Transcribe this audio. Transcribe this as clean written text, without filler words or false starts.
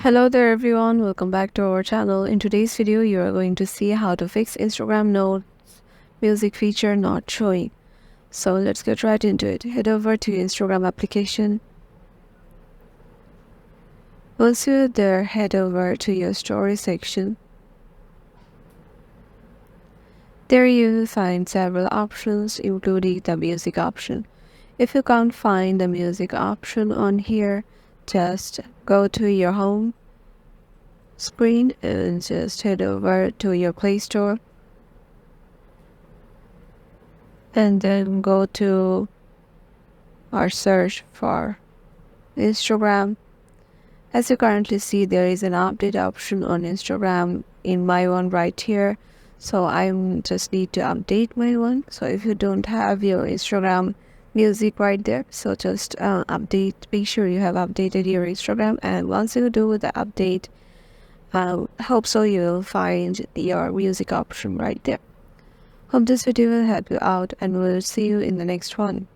Hello there everyone, welcome back to our channel. In today's video, you are going to see how to fix Instagram Notes music feature not showing. So let's get right into it. Head over to your Instagram application. Once you're there, head over to your story section. There you will find several options including the music option. If you can't find the music option on here, just go to your home screen and just head over to your Play Store and then go to our search for Instagram. As you currently see, there is an update option on Instagram in my one right here, so I just need to update my one. So if you don't have your Instagram music right there, so just update, make sure you have updated your Instagram, and once you do the update, hope so you'll find your music option right there. Hope this video will help you out, and we'll see you in the next one.